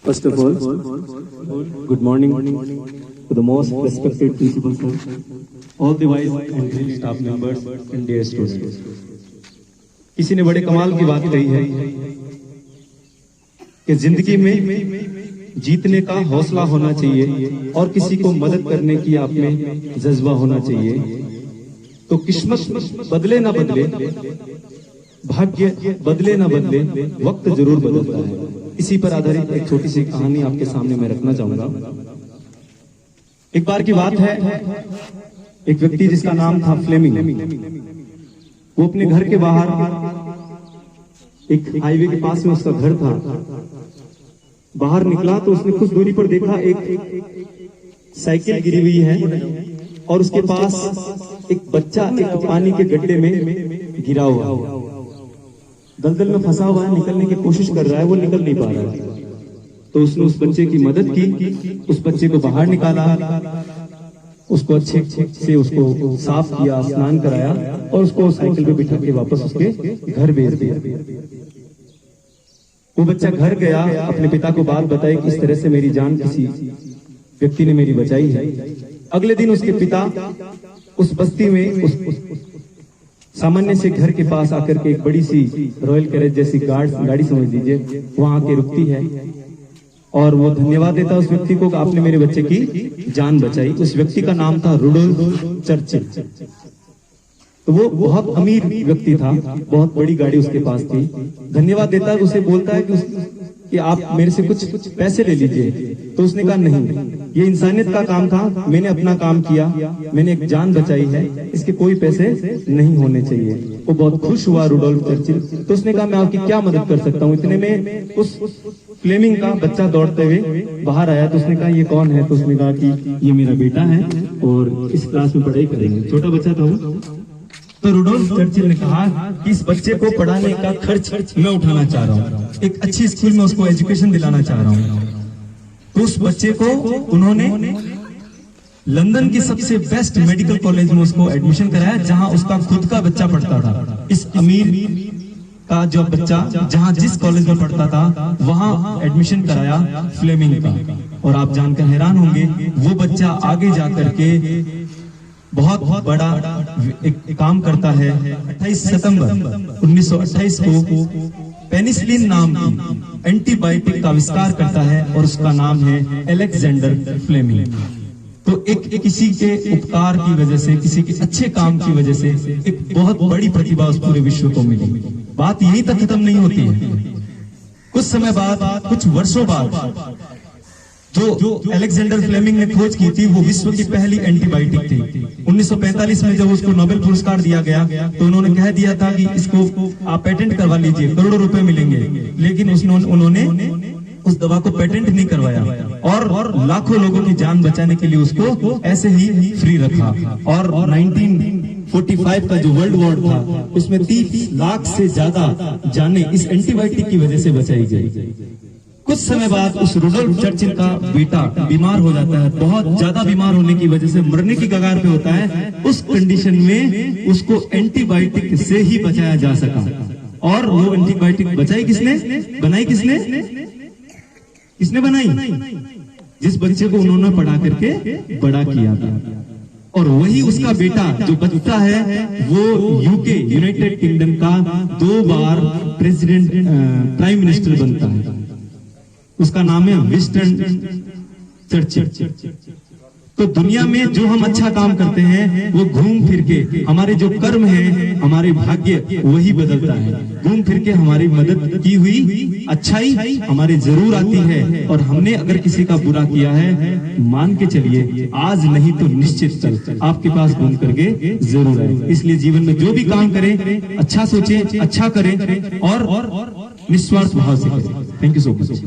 First of all, good morning to the most respected principal sir, all the vice and drill staff members and dear students. किसी ने बड़े कमाल की बात कही है कि जिंदगी में जीतने का हौसला होना चाहिए और किसी को मदद करने की आप में जज्बा होना चाहिए। तो किस्मत बदले ना बदले, भाग्य बदले ना बदले, वक्त जरूर बदलता है। इसी पर आधारित एक छोटी सी कहानी आपके सामने मैं रखना चाहूंगा। एक बार की बात है, एक व्यक्ति जिसका नाम था फ्लेमिंग, वो अपने घर के बाहर एक हाईवे के पास में उसका घर था। बाहर निकला तो उसने कुछ दूरी पर देखा एक साइकिल गिरी हुई है और उसके पास एक बच्चा एक पानी के गड्ढे में गिरा हुआ, दलदल में फंसा हुआ है, निकलने की कोशिश कर रहा है, वो निकल नहीं पा रहा है। तो उसने उस बच्चे की मदद की, उस बच्चे को बाहर निकाला, उसको अच्छे से उसको साफ किया, स्नान कराया और उसको साइकिल पे बिठा के वापस उसके घर भेज दिया। वो बच्चा घर गया, अपने पिता को बात बताई कि इस तरह से मेरी जान किसी व्यक्ति ने मेरी बचाई है। अगले दिन उसके पिता उस बस्ती में उस सामान्य से घर के पास आकर के एक बड़ी सी रॉयल कैरेज जैसी गाड़ी समझ लीजिए, वहां आके रुकती है और वो धन्यवाद देता उस व्यक्ति को कि आपने मेरे बच्चे की जान बचाई। उस व्यक्ति का नाम था रुडोल्फ चर्चिल। तो वो बहुत अमीर व्यक्ति था, बहुत बड़ी गाड़ी उसके पास थी। धन्यवाद देता है, उसे बोलता है कि आप मेरे से कुछ पैसे ले लीजिए। तो उसने कहा नहीं, ये इंसानियत का काम था, मैंने अपना काम किया, मैंने एक जान बचाई है, इसके कोई पैसे नहीं होने चाहिए। वो बहुत खुश हुआ रुडोल्फ चर्चिल। तो उसने कहा मैं आपकी क्या मदद कर सकता हूँ। इतने में उस फ्लेमिंग का बच्चा दौड़ते हुए बाहर आया। तो उसने कहा ये कौन है। तो उसने कहा कि ये मेरा बेटा है और इस क्लास में पढ़ाई करेंगे। छोटा बच्चा था वो। तो रुडोल्फ चर्चिल ने कहा कि इस बच्चे को पढ़ाने का खर्च मैं उठाना चाह रहा हूँ, एक अच्छी स्कूल में उसको एजुकेशन दिलाना चाह रहा हूँ। तो उस बच्चे को उन्होंने लंदन की सबसे बेस्ट मेडिकल कॉलेज में उसको एडमिशन कराया, जहां उसका खुद का बच्चा पढ़ता था। इस अमीर का जो बच्चा जहां जिस कॉलेज में पढ़ता था वहां एडमिशन कराया फ्लेमिंग का। और आप जानकर हैरान होंगे, वो बच्चा आगे जाकर के बहुत बड़ा एक काम करता है। 28 सितंबर 1928 को पेनिसिलिन नाम की एंटीबायोटिक का आविष्कार करता है और उसका नाम है अलेक्जेंडर फ्लेमिंग। तो एक किसी के उपकार की वजह से, किसी के अच्छे काम की वजह से एक बहुत बड़ी प्रतिभा उस पूरे विश्व को मिली। बात यहीं तक खत्म नहीं होती है। कुछ समय बाद, कुछ वर्षों बाद, जो अलेक्जेंडर फ्लेमिंग ने खोज की थी वो विश्व की पहली एंटीबायोटिक थी। 1945 में जब उसको नोबेल पुरस्कार दिया गया तो उन्होंने कह दिया था कि इसको आप पेटेंट करवा लीजिए, करोड़ों रुपए मिलेंगे। लेकिन उन्होंने उस दवा को पेटेंट नहीं करवाया और लाखों लोगों की जान बचाने के लिए उसको ऐसे ही फ्री रखा। और 1945 का जो वर्ल्ड वॉर था उसमें 30 लाख से ज्यादा जानें इस एंटीबायोटिक की वजह से बचाई गई। कुछ समय बाद उस रुडोल्फ चर्चिल का बेटा बीमार हो जाता है, बहुत ज्यादा बीमार होने की वजह से मरने की कगार पे होता है। उस कंडीशन में उसको एंटीबायोटिक से ही बचाया जा सका। और वो एंटीबायोटिक बचाई किसने, बनाई किसने, किसने बनाई? जिस बच्चे को उन्होंने पढ़ा करके बड़ा किया था। और वही उसका बेटा जो बच्चा है वो यूके यूनाइटेड किंगडम का 2 बार प्रेसिडेंट प्राइम मिनिस्टर बनता है। उसका नाम है विंस्टन चर्चिल। तो दुनिया में जो हम अच्छा काम करते हैं वो घूम फिर के हमारे जो कर्म है, हमारे भाग्य वही बदलता है। घूम फिर के हमारी मदद की हुई अच्छाई हमारे जरूर आती है। और हमने अगर किसी का बुरा किया है, मान के चलिए आज नहीं तो निश्चित कल आपके पास घूम करके जरूर आए। इसलिए जीवन में जो भी काम करें अच्छा सोचें, अच्छा करें और निस्वार्थ भाव से करें। Thank you so much.